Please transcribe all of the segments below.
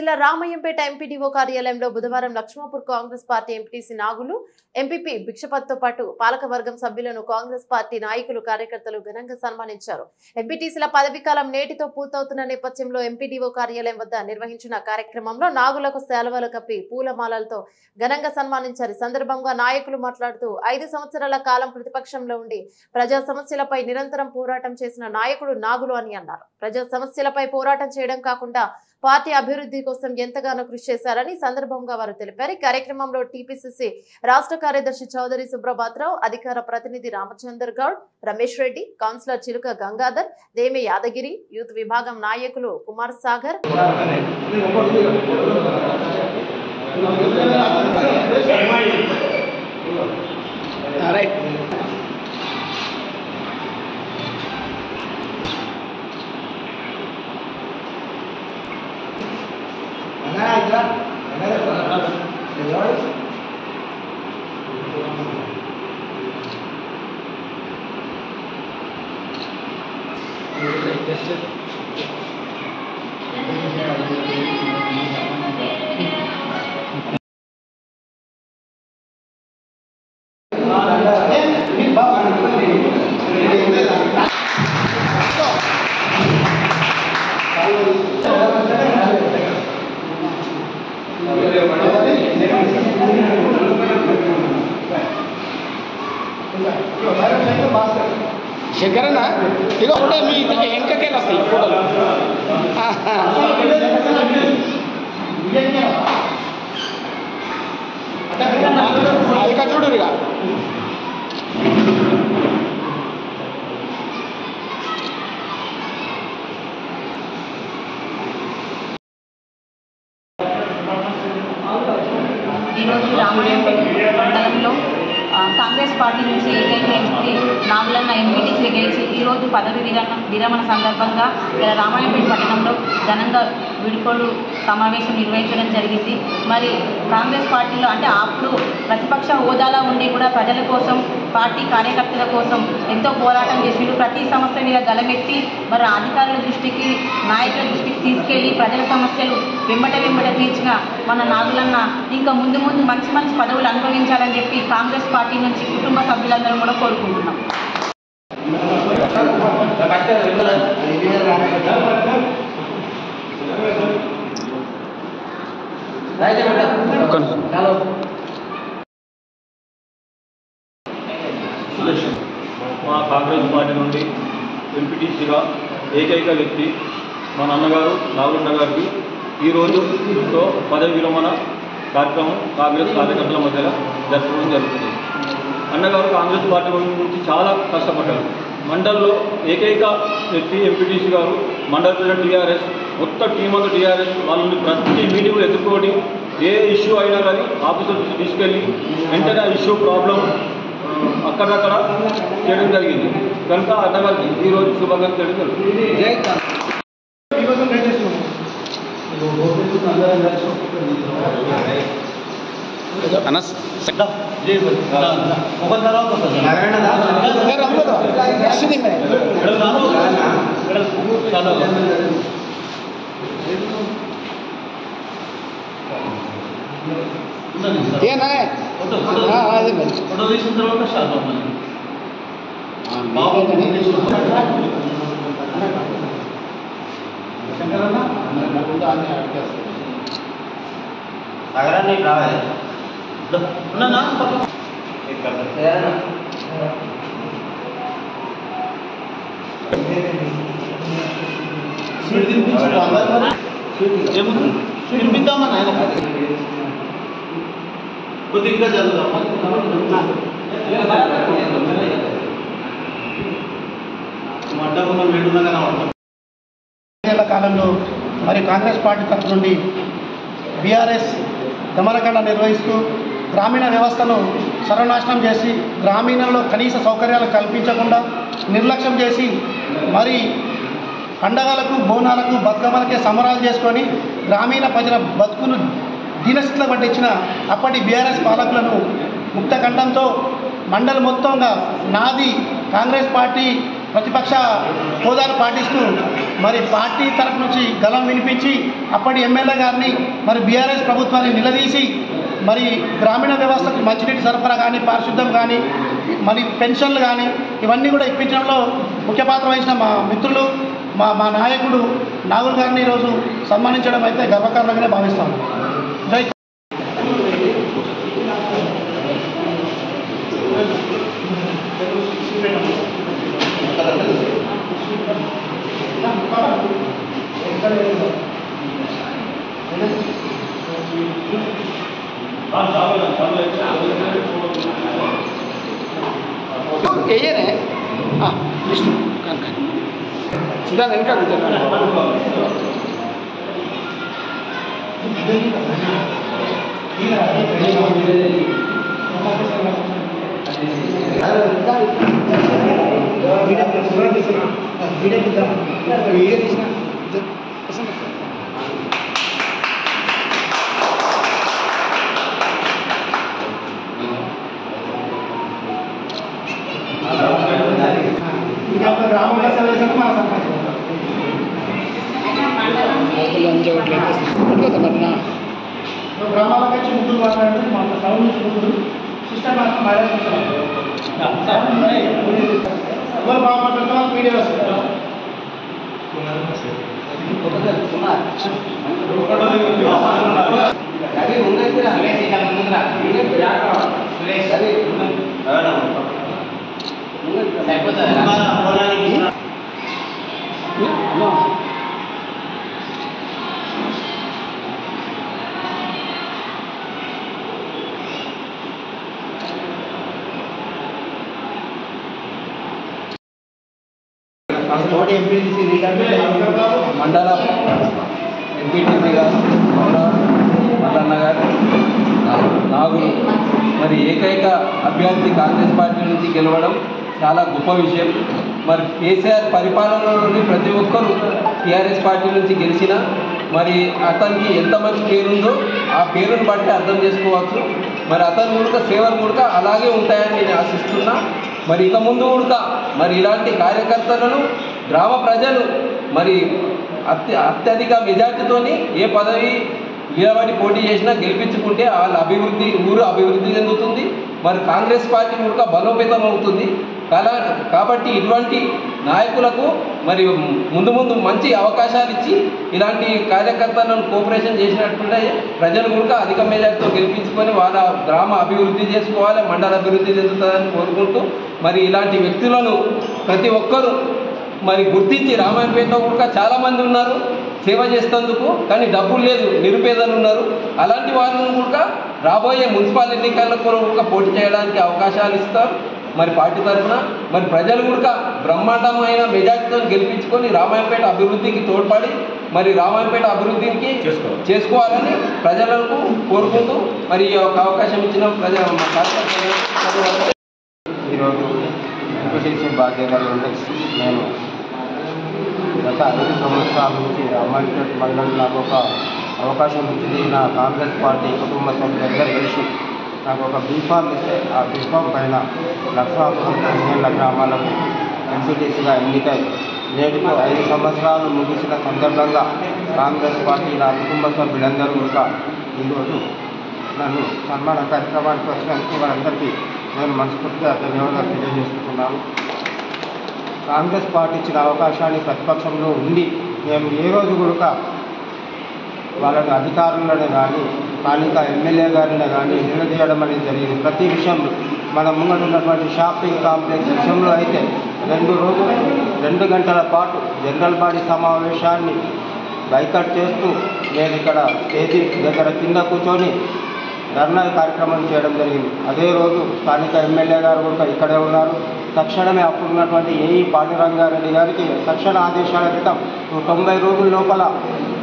జిల్లా రామయ్యంపేట ఎంపీడీఓ కార్యాలయంలో బుధవారం లక్ష్మాపూర్ కాంగ్రెస్ పార్టీ ఎంపీటీసీ నాగులు ఎంపీపీ భిక్షపత్తో పాటు పాలకవర్గం సభ్యులను కాంగ్రెస్ పార్టీ నాయకులు కార్యకర్తలు ఘనంగా సన్మానించారు. ఎంపీటీసీల పదవీకాలం నేటితో పూర్తవుతున్న నేపథ్యంలో ఎంపీడీఓ కార్యాలయం వద్ద నిర్వహించిన కార్యక్రమంలో నాగులకు శాలువలు కప్పి పూలమాలలతో ఘనంగా సన్మానించారు. ఈ సందర్భంగా నాయకులు మాట్లాడుతూ 5 సంవత్సరాల కాలం ప్రతిపక్షంలో ఉండి ప్రజా సమస్యలపై నిరంతరం పోరాటం చేసిన నాయకుడు నాగులు అని అన్నారు. ప్రజా సమస్యలపై పోరాటం చేయడం కాకుండా పార్టీ అభివృద్ధి కోసం ఎంతగానో కృషి చేశారని సందర్భంగా వారు తెలిపారు. ఈ కార్యక్రమంలో టీపీసీసీ రాష్ట్ర కార్యదర్శి చౌదరి సుబ్రభాత్రావు, అధికార ప్రతినిధి రామచందర్ గౌడ్, రమేష్ రెడ్డి, కౌన్సిలర్ చిలుక గంగాధర్, దేమే యాదగిరి, యూత్ విభాగం నాయకులు కుమార్ సాగర్, శంకరన్న ఇక ఫోటో మీ వెనకకే వస్తాయి ఫోటోలు. ఇక చూడు ఇక ఈరోజు రామాయంపేట మండలంలో కాంగ్రెస్ పార్టీ నుంచి ఏకైక ఎంపీ నాగులన్న ఎంపీటీసీ గెలిచి ఈరోజు పదవి విరమణ సందర్భంగా ఇలా రామాయంపేట పట్టణంలో ఘనంగా విడికోడు సమావేశం నిర్వహించడం జరిగింది. మరి కాంగ్రెస్ పార్టీలో అంటే అప్పుడు ప్రతిపక్ష హోదాలో ఉండి కూడా ప్రజల కోసం, పార్టీ కార్యకర్తల కోసం ఎంతో పోరాటం చేసిండు. ప్రతి సమస్య మీద గలమెత్తి మరి అధికారుల దృష్టికి, నాయకుల దృష్టికి తీసుకెళ్లి ప్రజల సమస్యలు వెంబట తీర్చిన మన నాగులన్న ఇంకా ముందు మంచి పదవులు అనుభవించాలని చెప్పి కాంగ్రెస్ పార్టీ నుంచి కుటుంబ సభ్యులందరూ కూడా కోరుకుంటున్నాం. మా కాంగ్రెస్ పార్టీ నుండి ఎంపీటీసీగా ఏకైక వ్యక్తి మా నాన్నగారు నాగులన్న గారికి ఈరోజు పదవి విరమణ కార్యక్రమం కాంగ్రెస్ కార్యకర్తల మధ్యలో జరపడం జరుగుతుంది. అన్నగారు కాంగ్రెస్ పార్టీ నుంచి చాలా కష్టపడ్డారు. మండల్లో ఏకైక వ్యక్తి ఎంపీటీసీ గారు, మండల ప్రెసిడెంట్ టీఆర్ఎస్, మొత్తం టీం అంతా టీఆర్ఎస్ వాళ్ళని ప్రతి మీటింగ్లో ఎదుర్కొని ఏ ఇష్యూ అయినా కానీ ఆఫీసర్ తీసుకెళ్ళి వెంటనే ఆ ఇష్యూ ప్రాబ్లం అక్కడక్కడ చేయడం జరిగింది. కనుక అన్నగారికి ఈరోజు శుభంగా చేయడం జరుగుతుంది. सागरांनी रावाय ना ना एक करते हैं ना स्वीट दिन कुछ बांधा ये मुझे स्वीट बिंदा मना है ना वो दिक्कत चल रहा मड्डा को मैं मेडू ना करना కాలంలో మరి కాంగ్రెస్ పార్టీ తరఫు నుండి బీఆర్ఎస్ దమనకాండ నిర్వహిస్తూ గ్రామీణ వ్యవస్థను సర్వనాశనం చేసి గ్రామీణంలో కనీస సౌకర్యాలు కల్పించకుండా నిర్లక్ష్యం చేసి మరి పండగలకు, బోనాలకు, బతుకమ్మలకే సంబరాలు చేసుకొని గ్రామీణ ప్రజల బతుకును దీనస్థితిలో పట్టించిన అప్పటి బీఆర్ఎస్ పాలకులను ముక్తకంఠంతో మండలి మొత్తంగా నాది కాంగ్రెస్ పార్టీ ప్రతిపక్ష హోదాను పాటిస్తూ మరి పార్టీ తరఫు నుంచి గలం వినిపించి అప్పటి ఎమ్మెల్యే గారిని మరి బీఆర్ఎస్ ప్రభుత్వాన్ని నిలదీసి మరి గ్రామీణ వ్యవస్థకు మంచినీటి సరఫరా కానీ పారిశుద్ధ్యం కానీ మరి పెన్షన్లు కానీ ఇవన్నీ కూడా ఇప్పించడంలో ముఖ్య పాత్ర వహించిన మా మిత్రులు మా నాయకుడు నాగుల్ గారిని ఈరోజు సన్మానించడం అయితే గర్వకారణంగానే భావిస్తాను. జై ఏయనే విష్ణు దాని వెనక గ్రామంలో సేవ మన సంపాదించారు గ్రామాల నుంచి ముందుకు మాట్లాడితే మన సౌండ్ నుంచి ముందు సిస్టమ్ మాత్రం మైనస్ ఎవరు బాగా మాట్లాడుతున్నారు మీడియా వస్తారు. మండల ఎంపీటీసీ గారు మల్లన్న గారు నాగులు మరి ఏకైక అభ్యర్థి కాంగ్రెస్ పార్టీ నుంచి గెలవడం చాలా గొప్ప విషయం. మరి కేసీఆర్ పరిపాలనలోని ప్రతి ఒక్కరూ టీఆర్ఎస్ పార్టీ నుంచి గెలిచిన మరి అతనికి ఎంత మంచి పేరుందో ఆ పేరును బట్టి అర్థం చేసుకోవచ్చు. మరి అతని కూడా సేవలు కూడా అలాగే ఉంటాయని నేను ఆశిస్తున్నా. మరి ఇక ముందు కూడా మరి ఇలాంటి కార్యకర్తలను గ్రామ ప్రజలు మరి అత్యధిక మెజార్టీతోని ఏ పదవి నిలబడి పోటీ చేసినా గెలిపించుకుంటే వాళ్ళ అభివృద్ధి ఊరు అభివృద్ధి చెందుతుంది. మరి కాంగ్రెస్ పార్టీ కూడా బలోపేతం అవుతుంది. కాబట్టి ఇటువంటి నాయకులకు మరి ముందు ముందు మంచి అవకాశాలు ఇచ్చి ఇలాంటి కార్యకర్తలను కోఆపరేషన్ చేసినట్టుంటే ప్రజలు కూడా అధిక మెజార్టీతో గెలిపించుకొని వాళ్ళ గ్రామ అభివృద్ధి చేసుకోవాలి, మండల అభివృద్ధి చెందుతుందని కోరుకుంటూ మరి ఇలాంటి వ్యక్తులను ప్రతి ఒక్కరూ మరి గుర్తించి రామాయంపేటలో కూడా చాలామంది ఉన్నారు సేవ చేసేందుకు, కానీ డబ్బులు లేదు, నిరుపేదలు ఉన్నారు. అలాంటి వాళ్ళను కూడా రాబోయే మున్సిపల్ ఎన్నికల్లో కూడా పోటీ చేయడానికి అవకాశాలు ఇస్తారు మరి పార్టీ తరఫున. మరి ప్రజలు కూడా బ్రహ్మాండమైన మెజార్టీతో గెలిపించుకొని రామాయంపేట అభివృద్ధికి తోడ్పడి మరి రామాయంపేట అభివృద్ధికి చేసుకోవాలని ప్రజలకు కోరుకుంటూ మరి ఈ యొక్క అవకాశం ఇచ్చిన ఈరోజు ఎంపీటీసీ బాధ్యతలు ఉంటే నేను గత 5 సంవత్సరాల నుంచి రామాయంపేట మండలం నాకు ఒక అవకాశం ఇచ్చింది. నా కాంగ్రెస్ పార్టీ కుటుంబ సభ్యులందరూ కలిసి నాకు ఒక బీఫామ్ ఇస్తే ఆ బీఫామ్ పైన లక్షాపురం 15 గ్రామాలకు ఎంపీటీసీగా ఎన్నికై నేటికి 5 సంవత్సరాలు ముగిసిన సందర్భంగా కాంగ్రెస్ పార్టీ నా కుటుంబ సభ్యులందరూ కూడా ఈరోజు నన్ను సన్మాన కార్యక్రమానికి వచ్చినందుకు వారందరికీ నేను మనస్ఫూర్తిగా ధన్యవాదాలు తెలియజేస్తున్నాను. కాంగ్రెస్ పార్టీ ఇచ్చిన అవకాశాన్ని ప్రతిపక్షంలో ఉండి మేము ఏ రోజు కూడా వాళ్ళని అధికారులను కానీ స్థానిక ఎమ్మెల్యే గారిని కానీ నిలదీయడం అనేది జరిగింది. ప్రతి విషయంలో మన ముంగట ఉన్నటువంటి షాపింగ్ కాంప్లెక్స్ విషయంలో అయితే 2 గంటల పాటు జనరల్ బాడీ సమావేశాన్ని బైకట్ చేస్తూ నేను ఇక్కడ స్టేజీ దగ్గర కింద కూర్చొని ధర్నా కార్యక్రమం చేయడం జరిగింది. అదే రోజు స్థానిక ఎమ్మెల్యే గారు కూడా ఇక్కడే ఉన్నారు. తక్షణమే అప్పుడున్నటువంటి ఏఈ పాండురంగారెడ్డి గారికి తక్షణ ఆదేశాల క్రితం 90 రోజుల లోపల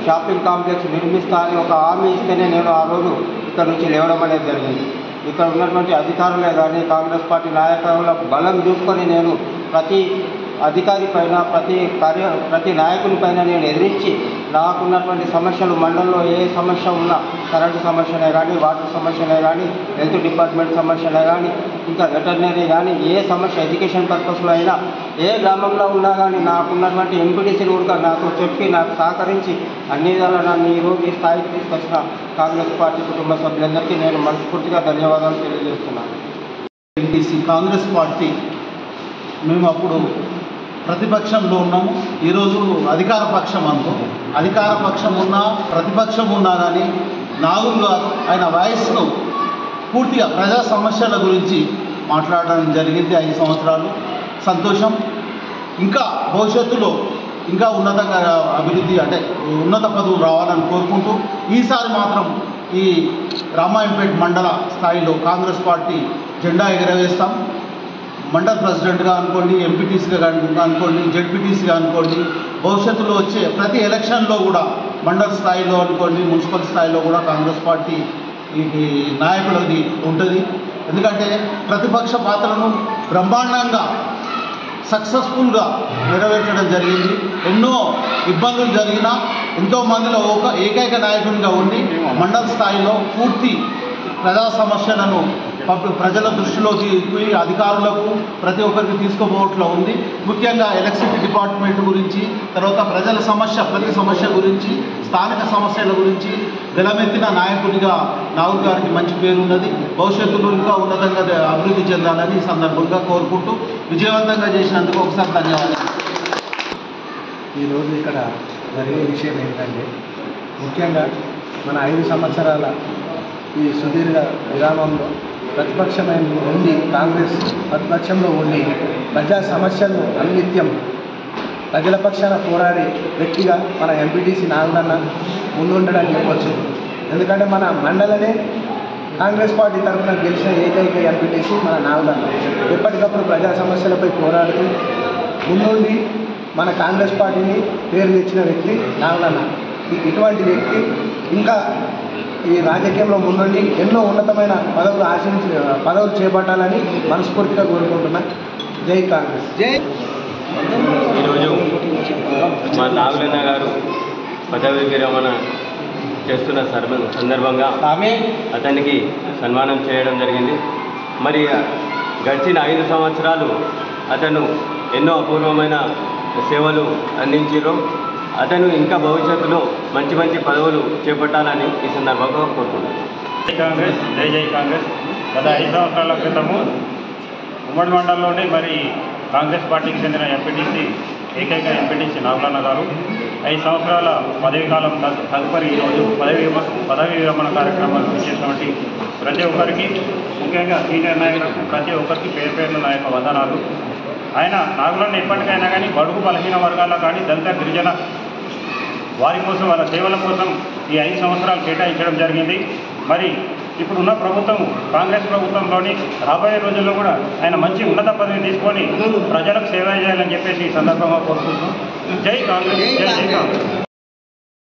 షాపింగ్ కాంప్లెక్స్ నిర్మిస్తా అని ఒక హామీ ఇస్తేనే నేను ఆ రోజు ఇక్కడ నుంచి లేవడం అనేది జరిగింది. ఇక్కడ ఉన్నటువంటి అధికారులే కానీ కాంగ్రెస్ పార్టీ నాయకుల బలం చూసుకొని నేను ప్రతి అధికారి పైన ప్రతి నాయకుని పైన నేను ఎదిరించి నాకున్నటువంటి సమస్యలు మండలంలో ఏ సమస్య ఉన్నా కరెంటు సమస్యనే కానీ వాటర్ సమస్యనే కానీ హెల్త్ డిపార్ట్మెంట్ సమస్యనే కానీ ఇంకా వెటర్నరీ కానీ ఏ సమస్య ఎడ్యుకేషన్ పర్పస్లో అయినా ఏ గ్రామంలో ఉన్నా కానీ నాకున్నటువంటి ఎంపీటీసీలు కూడా నాతో చెప్పి నాకు సహకరించి అన్ని విధాలా నన్ను ఈరోజు ఈ స్థాయికి తీసుకొచ్చిన కాంగ్రెస్ పార్టీ కుటుంబ సభ్యులందరికీ నేను మనస్ఫూర్తిగా ధన్యవాదాలు తెలియజేస్తున్నాను. ఎంపీసీ కాంగ్రెస్ పార్టీ మేము అప్పుడు ప్రతిపక్షంలో ఉన్నాము, ఈరోజు అధికార పక్షం అనుకో. అధికార పక్షం ఉన్నా ప్రతిపక్షం ఉన్నా కానీ నాగుల్ గారు ఆయన వాయిస్ను పూర్తిగా ప్రజా సమస్యల గురించి మాట్లాడడం జరిగింది. 5 సంవత్సరాలు సంతోషం. ఇంకా భవిష్యత్తులో ఇంకా ఉన్నతంగా అభివృద్ధి అంటే ఉన్నత పదవులు రావాలని కోరుకుంటూ ఈసారి మాత్రం ఈ రామాయంపేట మండల స్థాయిలో కాంగ్రెస్ పార్టీ జెండా ఎగరవేస్తాం. మండల ప్రెసిడెంట్గా అనుకోండి, ఎంపీటీసీగా అనుకోండి, జెడ్పీటీసీగా అనుకోండి, భవిష్యత్తులో వచ్చే ప్రతి ఎలక్షన్లో కూడా మండల స్థాయిలో అనుకోండి, మున్సిపల్ స్థాయిలో కూడా కాంగ్రెస్ పార్టీ ఈ నాయకులది ఉంటుంది. ఎందుకంటే ప్రతిపక్ష పాత్రను బ్రహ్మాండంగా సక్సెస్ఫుల్గా నెరవేర్చడం జరిగింది. ఎన్నో ఇబ్బందులు జరిగినా ఎంతోమందిలో ఏకైక నాయకునిగా ఉండి మండల స్థాయిలో పూర్తి ప్రజా సమస్యలను ప్రజల దృష్టిలోకి అధికారులకు ప్రతి ఒక్కరికి తీసుకోపోవట్లో ఉంది. ముఖ్యంగా ఎలక్ట్రిసిటీ డిపార్ట్మెంట్ గురించి, తర్వాత ప్రజల ప్రతి సమస్య గురించి, స్థానిక సమస్యల గురించి గెలమెత్తిన నాయకుడిగా నాగుల్ గారికి మంచి పేరున్నది. భవిష్యత్తులో ఇంకా ఉన్నతంగా అభివృద్ధి చెందాలని ఈ సందర్భంగా కోరుకుంటూ విజయవంతంగా చేసినందుకు ఒకసారి ధన్యవాదాలు. ఈరోజు ఇక్కడ జరిగే విషయం ఏంటంటే ముఖ్యంగా మన 5 సంవత్సరాల ఈ సుదీర్ఘ విరామంలో ప్రతిపక్షమైన ఉండి కాంగ్రెస్ ప్రతిపక్షంలో ఉండి ప్రజా సమస్యలను అనిత్యం ప్రజల పక్షాన పోరాడే వ్యక్తిగా మన ఎంపీటీసీ నాగులన్న ముందుండడానికి చెప్పవచ్చు. ఎందుకంటే మన మండలనే కాంగ్రెస్ పార్టీ తరఫున గెలిచిన ఏకైక ఎంపీటీసీ మన నాగులన్న. ఎప్పటికప్పుడు ప్రజా సమస్యలపై పోరాడుతూ ముందుండి మన కాంగ్రెస్ పార్టీని పేరు తెచ్చిన వ్యక్తి నాగులన్న. ఇటువంటి వ్యక్తి ఇంకా ఈ రాజకీయంలో ముందుండి ఎన్నో ఉన్నతమైన పదవులు చేపట్టాలని మనస్ఫూర్తిగా కోరుకుంటున్నా. జై కాంగ్రెస్. జై. ఈరోజు మా నాగులన్న గారు పదవి విరమణ చేస్తున్న సందర్భంగా అతనికి సన్మానం చేయడం జరిగింది. మరి గడిచిన 5 సంవత్సరాలు అతను ఎన్నో అపూర్వమైన సేవలు అందించారు. అతను ఇంకా భవిష్యత్తులో మంచి మంచి పదవులు చేపట్టాలని ఈ సందర్భంగా కోరుకుంటున్నాను. జై కాంగ్రెస్. జై జై కాంగ్రెస్. గత 5 సంవత్సరాల క్రితము ఉమ్మడి మండలంలోని మరి కాంగ్రెస్ పార్టీకి చెందిన ఏకైక ఎంపీటీసీ నాగులన్న గారు 5 సంవత్సరాల పదవీ కాలం తదుపరి ఈరోజు పదవీ విరమణ కార్యక్రమాలు చేసినటువంటి ప్రతి ఒక్కరికి, ముఖ్యంగా సీనియర్ నాయకులకు ప్రతి ఒక్కరికి పేరున నా యొక్క వందనాలు. ఆయన నాగులన్న ఎప్పటికైనా కానీ బడుగు బలహీన వర్గాల్లో కానీ దళిత గిరిజన వారి కోసం వాళ్ళ సేవల కోసం ఈ 5 సంవత్సరాలు కేటాయించడం జరిగింది. మరి ఇప్పుడున్న ప్రభుత్వం కాంగ్రెస్ ప్రభుత్వంలోని రాబోయే రోజుల్లో కూడా ఆయన మంచి ఉన్నత పదవి తీసుకొని ప్రజలకు సేవ చేయాలని చెప్పేసి ఈ సందర్భంగా కోరుకుంటున్నాం. జై కాంగ్రెస్. జై జై కాంగ్రెస్.